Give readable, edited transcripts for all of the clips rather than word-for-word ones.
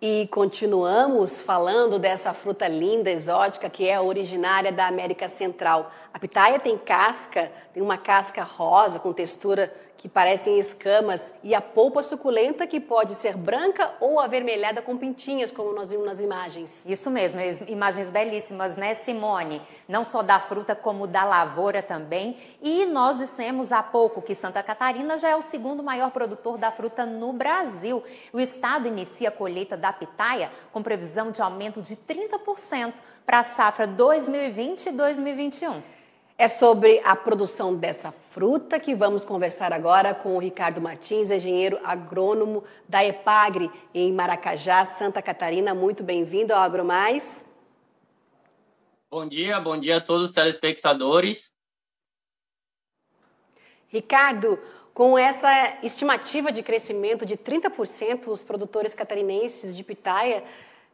E continuamos falando dessa fruta linda, exótica, que é originária da América Central. A pitaia tem casca, tem uma casca rosa com textura que parecem escamas e a polpa suculenta que pode ser branca ou avermelhada com pintinhas, como nós vimos nas imagens. Isso mesmo, imagens belíssimas, né, Simone? Não só da fruta, como da lavoura também. E nós dissemos há pouco que Santa Catarina já é o segundo maior produtor da fruta no Brasil. O estado inicia a colheita da pitaia com previsão de aumento de 30% para a safra 2020 e 2021. É sobre a produção dessa fruta que vamos conversar agora com o Ricardo Martins, engenheiro agrônomo da EPAGRE em Maracajá, Santa Catarina. Muito bem-vindo ao AgroMais. Bom dia a todos os telespectadores. Ricardo, com essa estimativa de crescimento de 30%, os produtores catarinenses de pitaia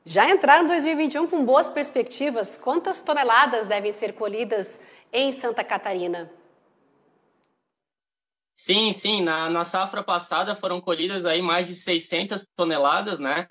já entraram em 2021 com boas perspectivas. Quantas toneladas devem ser colhidas em Santa Catarina? Sim, na safra passada foram colhidas aí mais de 600 toneladas, né?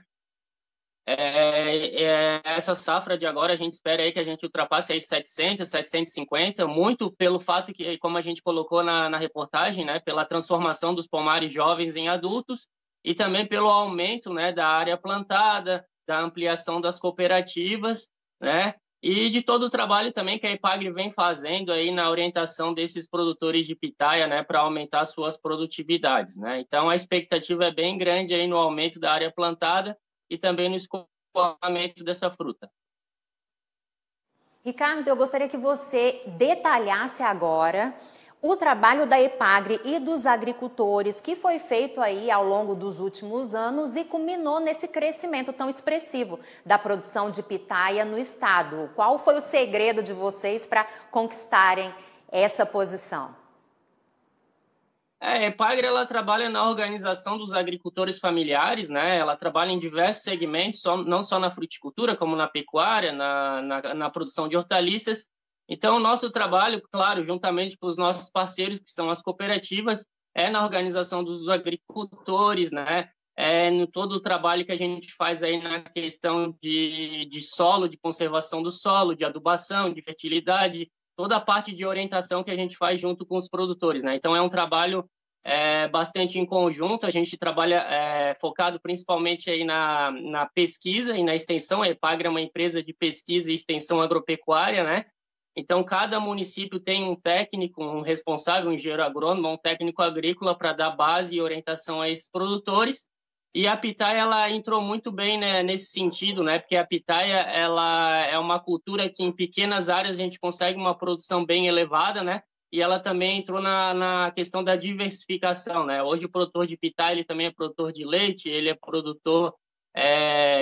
Essa safra de agora a gente espera aí que a gente ultrapasse aí 700, 750, muito pelo fato que, como a gente colocou na reportagem, né, pela transformação dos pomares jovens em adultos e também pelo aumento, né, da área plantada, da ampliação das cooperativas, né? E de todo o trabalho também que a EPAGRE vem fazendo aí na orientação desses produtores de pitaia, né, para aumentar suas produtividades, né? Então, a expectativa é bem grande aí no aumento da área plantada e também no escoamento dessa fruta. Ricardo, eu gostaria que você detalhasse agora o trabalho da EPAGRE e dos agricultores que foi feito aí ao longo dos últimos anos e culminou nesse crescimento tão expressivo da produção de pitaia no estado. Qual foi o segredo de vocês para conquistarem essa posição? A EPAGRE, ela trabalha na organização dos agricultores familiares, né? Ela trabalha em diversos segmentos, não só na fruticultura, como na pecuária, na produção de hortaliças. Então, o nosso trabalho, claro, juntamente com os nossos parceiros, que são as cooperativas, é na organização dos agricultores, né? No todo o trabalho que a gente faz aí na questão de solo, de conservação do solo, de adubação, de fertilidade, toda a parte de orientação que a gente faz junto com os produtores, né? Então, é um trabalho bastante em conjunto. A gente trabalha focado principalmente aí na pesquisa e na extensão. A EPAGRE é uma empresa de pesquisa e extensão agropecuária, né? Então, cada município tem um técnico, um responsável, um engenheiro agrônomo, um técnico agrícola para dar base e orientação a esses produtores. E a pitaia, ela entrou muito bem, né, nesse sentido, né? Porque a pitaia, ela é uma cultura que em pequenas áreas a gente consegue uma produção bem elevada, né? E ela também entrou na questão da diversificação, né? Hoje o produtor de pitaia, ele também é produtor de leite, ele é produtor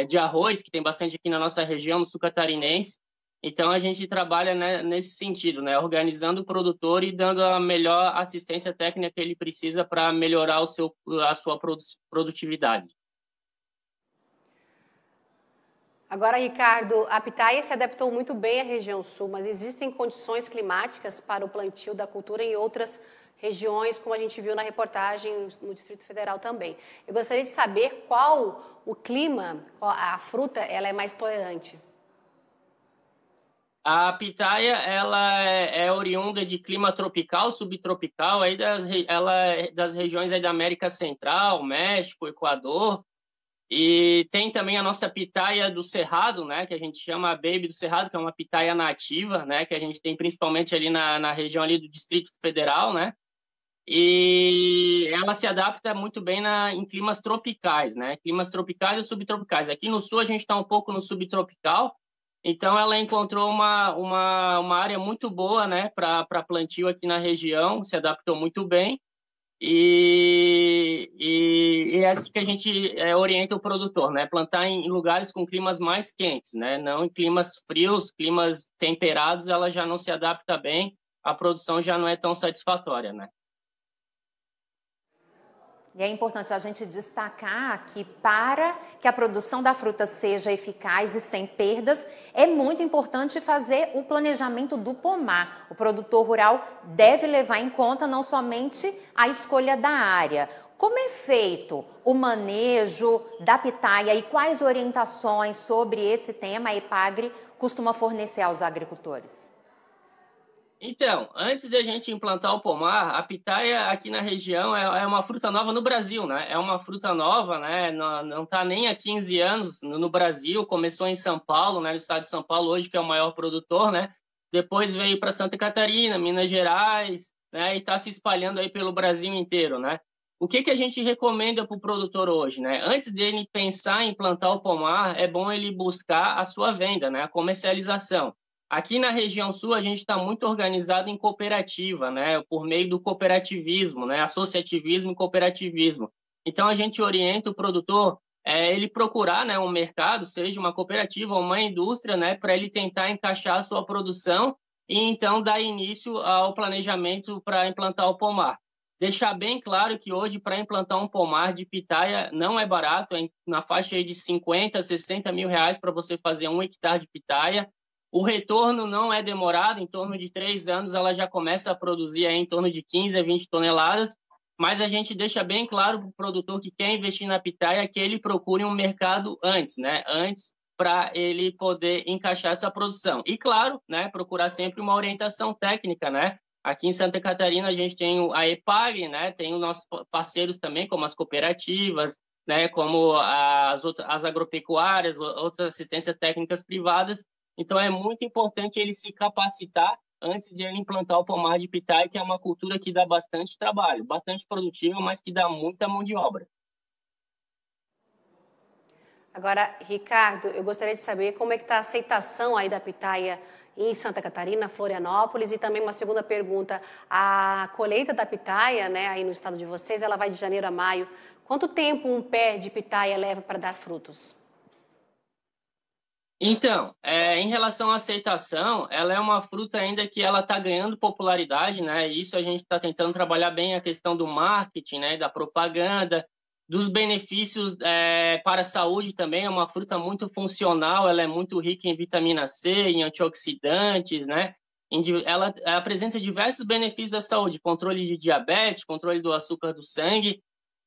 de arroz, que tem bastante aqui na nossa região, no sul catarinense. Então, a gente trabalha, né, nesse sentido, né, organizando o produtor e dando a melhor assistência técnica que ele precisa para melhorar a sua produtividade. Agora, Ricardo, a pitaia se adaptou muito bem à região sul, mas existem condições climáticas para o plantio da cultura em outras regiões, como a gente viu na reportagem no Distrito Federal também. Eu gostaria de saber qual o clima, a fruta, ela é mais tolerante. A pitaia, ela é oriunda de clima tropical, subtropical, aí ela é das regiões aí da América Central, México, Equador, e tem também a nossa pitaia do Cerrado, né, que a gente chama a Baby do Cerrado, que é uma pitaia nativa, né, que a gente tem principalmente ali na região ali do Distrito Federal, né, e ela se adapta muito bem em climas tropicais, né, climas tropicais e subtropicais. Aqui no sul a gente está um pouco no subtropical. Então, ela encontrou uma área muito boa, né, para plantio aqui na região, se adaptou muito bem, e é assim que a gente orienta o produtor, né, plantar em lugares com climas mais quentes, né, não em climas frios, climas temperados, ela já não se adapta bem, a produção já não é tão satisfatória, né. E é importante a gente destacar que para que a produção da fruta seja eficaz e sem perdas, é muito importante fazer o planejamento do pomar. O produtor rural deve levar em conta não somente a escolha da área. Como é feito o manejo da pitaia e quais orientações sobre esse tema a EPAGRE costuma fornecer aos agricultores? Então, antes da gente implantar o pomar, a pitaia aqui na região é uma fruta nova no Brasil, né? É uma fruta nova, né? Não está nem há 15 anos no Brasil, começou em São Paulo, né? No estado de São Paulo hoje, que é o maior produtor, né? Depois veio para Santa Catarina, Minas Gerais, né? E está se espalhando aí pelo Brasil inteiro, né? O que a gente recomenda para o produtor hoje, né? Antes dele pensar em plantar o pomar, é bom ele buscar a sua venda, né? A comercialização. Aqui na região sul, a gente está muito organizado em cooperativa, né? Por meio do cooperativismo, né? Associativismo e cooperativismo. Então, a gente orienta o produtor ele procurar, né, um mercado, seja uma cooperativa ou uma indústria, né, para ele tentar encaixar a sua produção e, então, dar início ao planejamento para implantar o pomar. Deixar bem claro que hoje, para implantar um pomar de pitaia, não é barato, é na faixa aí de 50, 60 mil reais para você fazer 1 hectare de pitaia. O retorno não é demorado, em torno de 3 anos ela já começa a produzir aí em torno de 15 a 20 toneladas, mas a gente deixa bem claro para o produtor que quer investir na pitaia que ele procure um mercado antes, né? Antes, para ele poder encaixar essa produção. E, claro, né, procurar sempre uma orientação técnica, né? Aqui em Santa Catarina a gente tem a EPAGRE, né? Tem os nossos parceiros também, como as cooperativas, né? Como as agropecuárias, outras assistências técnicas privadas. Então, é muito importante ele se capacitar antes de ele implantar o pomar de pitaia, que é uma cultura que dá bastante trabalho, bastante produtiva, mas que dá muita mão de obra. Agora, Ricardo, eu gostaria de saber como é que está a aceitação aí da pitaia em Santa Catarina, Florianópolis, e também uma segunda pergunta, a colheita da pitaia, né, aí no estado de vocês, ela vai de janeiro a maio. Quanto tempo um pé de pitaia leva para dar frutos? Então, em relação à aceitação, ela é uma fruta ainda que ela está ganhando popularidade, né? E isso a gente está tentando trabalhar bem a questão do marketing, né? Da propaganda, dos benefícios para a saúde também. É uma fruta muito funcional, ela é muito rica em vitamina C, em antioxidantes, né? Ela apresenta diversos benefícios à saúde, controle de diabetes, controle do açúcar do sangue.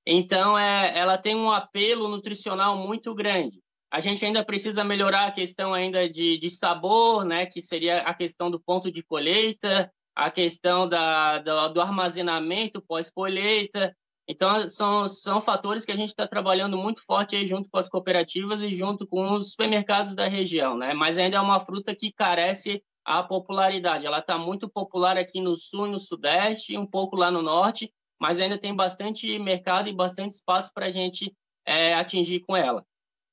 Então, ela tem um apelo nutricional muito grande. A gente ainda precisa melhorar a questão ainda de sabor, né, que seria a questão do ponto de colheita, a questão do armazenamento pós-colheita. Então, são fatores que a gente está trabalhando muito forte aí junto com as cooperativas e junto com os supermercados da região, né? Mas ainda é uma fruta que carece a popularidade. Ela está muito popular aqui no sul e no sudeste, um pouco lá no norte, mas ainda tem bastante mercado e bastante espaço para a gente atingir com ela.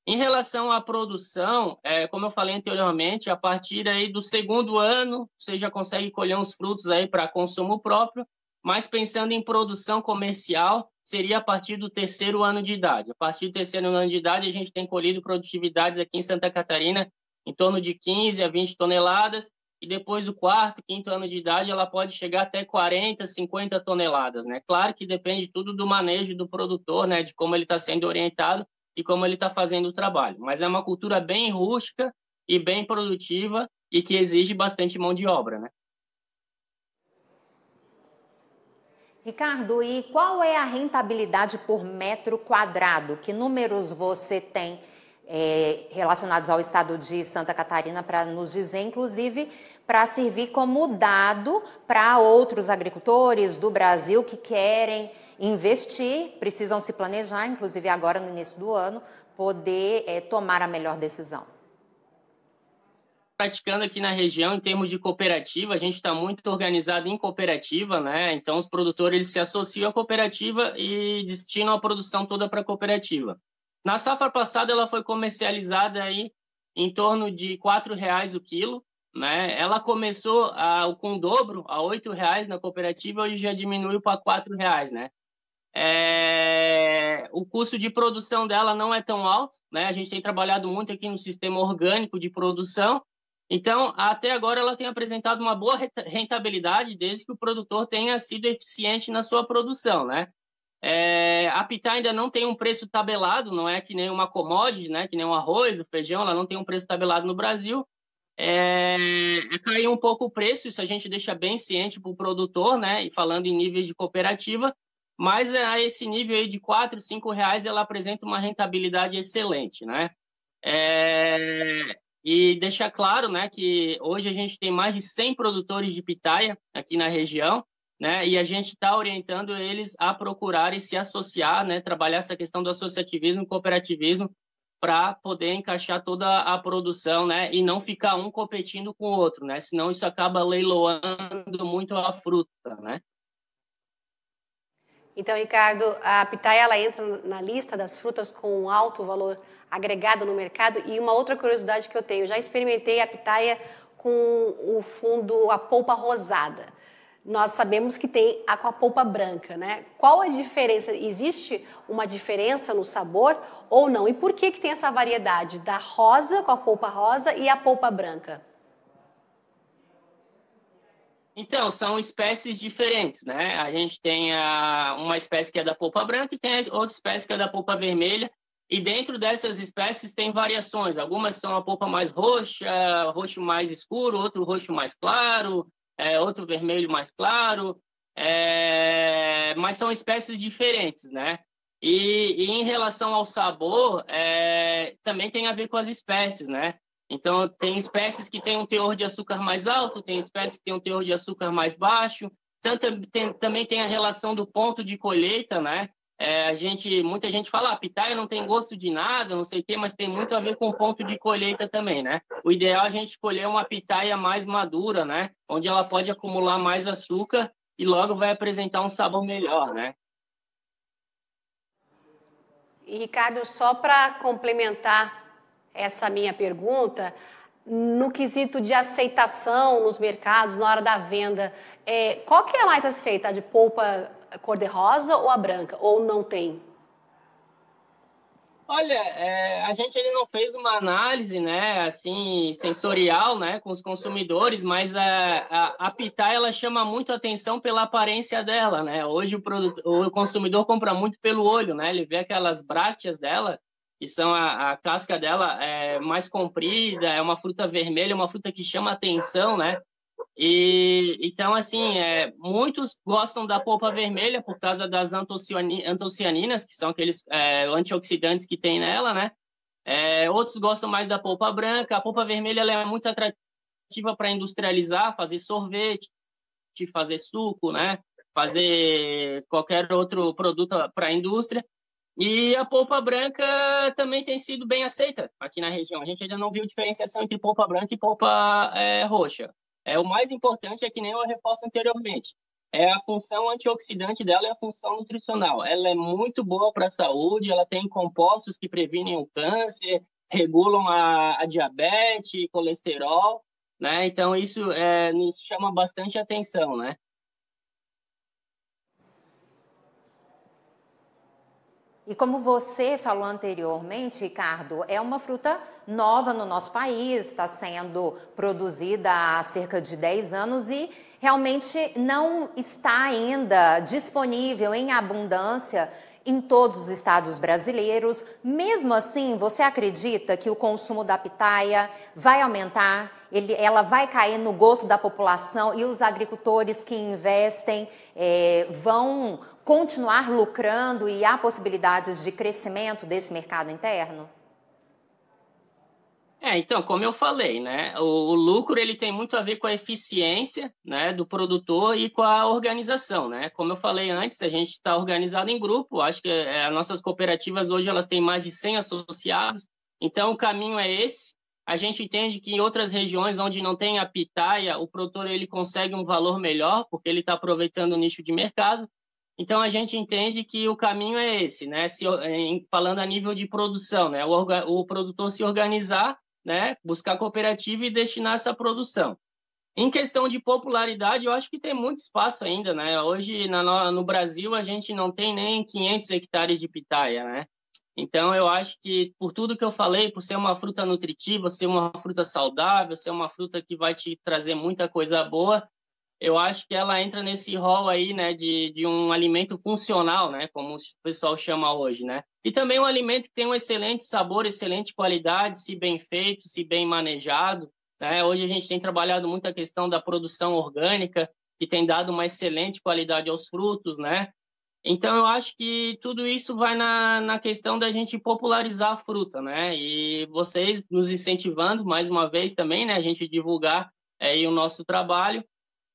Em relação à produção, como eu falei anteriormente, a partir aí do segundo ano, você já consegue colher uns frutos aí para consumo próprio, mas pensando em produção comercial, seria a partir do terceiro ano de idade. A partir do terceiro ano de idade, a gente tem colhido produtividades aqui em Santa Catarina em torno de 15 a 20 toneladas, e depois do quarto, quinto ano de idade, ela pode chegar até 40, 50 toneladas, né? Claro que depende tudo do manejo do produtor, né? De como ele está sendo orientado e como ele está fazendo o trabalho. Mas é uma cultura bem rústica e bem produtiva e que exige bastante mão de obra, né? Ricardo, e qual é a rentabilidade por metro quadrado? Que números você tem relacionados ao estado de Santa Catarina para nos dizer, inclusive, para servir como dado para outros agricultores do Brasil que querem investir, precisam se planejar, inclusive agora no início do ano, poder tomar a melhor decisão? Praticando aqui na região, em termos de cooperativa, a gente está muito organizado em cooperativa, né? Então, os produtores eles se associam à cooperativa e destinam a produção toda para a cooperativa. Na safra passada, ela foi comercializada aí em torno de R$ 4,00 o quilo, né? Ela começou com o dobro, a R$ 8,00 na cooperativa, hoje já diminuiu para R$ 4,00, né? O custo de produção dela não é tão alto, né? A gente tem trabalhado muito aqui no sistema orgânico de produção. Então, até agora, ela tem apresentado uma boa rentabilidade, desde que o produtor tenha sido eficiente na sua produção, né? A pitaia ainda não tem um preço tabelado, não é que nem uma commodity, né? Que nem o arroz, o feijão, ela não tem um preço tabelado no Brasil. Caiu um pouco o preço, isso a gente deixa bem ciente para o produtor, né? E falando em nível de cooperativa, mas a esse nível aí de R$ 4, R$ 5, ela apresenta uma rentabilidade excelente, né? E deixar claro, né, que hoje a gente tem mais de 100 produtores de pitaia aqui na região, né, e a gente está orientando eles a procurarem se associar, né, trabalhar essa questão do associativismo e cooperativismo para poder encaixar toda a produção, né, e não ficar um competindo com o outro, né, senão isso acaba leiloando muito a fruta, né. Então, Ricardo, a pitaia ela entra na lista das frutas com alto valor agregado no mercado. E uma outra curiosidade que eu tenho, já experimentei a pitaia com o fundo, a polpa rosada. Nós sabemos que tem com a polpa branca, né? Qual a diferença? Existe uma diferença no sabor ou não? E por que tem essa variedade da rosa, com a polpa rosa, e a polpa branca? Então, são espécies diferentes, né? A gente tem uma espécie que é da polpa branca e tem outra espécie que é da polpa vermelha. E dentro dessas espécies tem variações. Algumas são a polpa mais roxa, roxo mais escuro, outro roxo mais claro, outro vermelho mais claro. Mas são espécies diferentes, né? E em relação ao sabor, também tem a ver com as espécies, né? Então, tem espécies que têm um teor de açúcar mais alto, tem espécies que têm um teor de açúcar mais baixo. Também tem a relação do ponto de colheita, né? Muita gente fala, pitaia não tem gosto de nada, não sei o quê, mas tem muito a ver com o ponto de colheita também, né? O ideal é a gente escolher uma pitaia mais madura, né? Onde ela pode acumular mais açúcar e logo vai apresentar um sabor melhor, né? E, Ricardo, só para complementar essa minha pergunta, no quesito de aceitação nos mercados, na hora da venda, qual que é a mais aceita, a de polpa cor-de-rosa ou a branca? Ou não tem? Olha, a gente ainda não fez uma análise, né, assim, sensorial, né, com os consumidores, mas a pitaia, ela chama muito atenção pela aparência dela, né? Hoje o consumidor compra muito pelo olho, né? Ele vê aquelas brácteas dela, que são a casca dela mais comprida, é uma fruta vermelha, uma fruta que chama atenção, né? E então, assim, muitos gostam da polpa vermelha por causa das antocianinas, que são aqueles antioxidantes que tem nela, né? Outros gostam mais da polpa branca. A polpa vermelha ela é muito atrativa para industrializar, fazer sorvete, fazer suco, né? Fazer qualquer outro produto para a indústria. E a polpa branca também tem sido bem aceita aqui na região. A gente ainda não viu diferenciação entre polpa branca e polpa roxa. O mais importante é que nem eu reforço anteriormente. A função antioxidante dela e a função nutricional. Ela é muito boa para a saúde, ela tem compostos que previnem o câncer, regulam a diabetes, colesterol, né? Então, isso nos chama bastante atenção, né? E como você falou anteriormente, Ricardo, é uma fruta nova no nosso país, está sendo produzida há cerca de 10 anos e realmente não está ainda disponível em abundância em todos os estados brasileiros. Mesmo assim, você acredita que o consumo da pitaia vai aumentar? Ela vai cair no gosto da população e os agricultores que investem vão continuar lucrando e há possibilidades de crescimento desse mercado interno? Então, como eu falei, né, o lucro ele tem muito a ver com a eficiência, né, do produtor e com a organização, né? Como eu falei antes, a gente está organizado em grupo, acho que as nossas cooperativas hoje elas têm mais de 100 associados, então o caminho é esse. A gente entende que em outras regiões onde não tem a pitaia, o produtor ele consegue um valor melhor, porque ele está aproveitando o nicho de mercado. Então, a gente entende que o caminho é esse, né? Falando a nível de produção, né? O produtor se organizar, né? Buscar cooperativa e destinar essa produção. Em questão de popularidade, eu acho que tem muito espaço ainda, né? Hoje, no Brasil, a gente não tem nem 500 hectares de pitaia, né? Então, eu acho que, por tudo que eu falei, por ser uma fruta nutritiva, ser uma fruta saudável, ser uma fruta que vai te trazer muita coisa boa, eu acho que ela entra nesse rol aí, né, de um alimento funcional, né, como o pessoal chama hoje, né? E também um alimento que tem um excelente sabor, excelente qualidade, se bem feito, se bem manejado, né? Hoje a gente tem trabalhado muito a questão da produção orgânica, que tem dado uma excelente qualidade aos frutos, né? Então, eu acho que tudo isso vai na questão da gente popularizar a fruta, né? E vocês nos incentivando, mais uma vez também, né? A gente divulgar aí o nosso trabalho.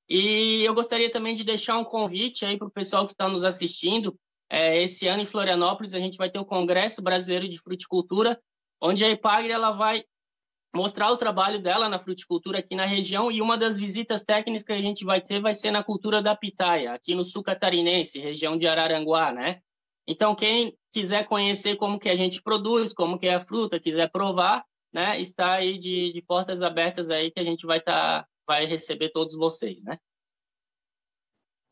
E eu gostaria também de deixar um convite aí para o pessoal que está nos assistindo. Esse ano em Florianópolis a gente vai ter o Congresso Brasileiro de Fruticultura, onde a Epagre ela vai mostrar o trabalho dela na fruticultura aqui na região, e uma das visitas técnicas que a gente vai ter vai ser na cultura da pitaia, aqui no sul catarinense, região de Araranguá, né? Então, quem quiser conhecer como que a gente produz, como que é a fruta, quiser provar, né, está aí de portas abertas aí que a gente vai receber todos vocês, né?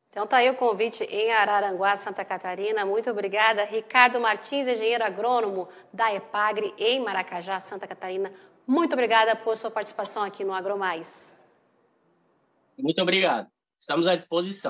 Então tá aí o convite em Araranguá, Santa Catarina. Muito obrigada. Ricardo Martins, engenheiro agrônomo da Epagre em Maracajá, Santa Catarina. Muito obrigada por sua participação aqui no AgroMais. Muito obrigado. Estamos à disposição.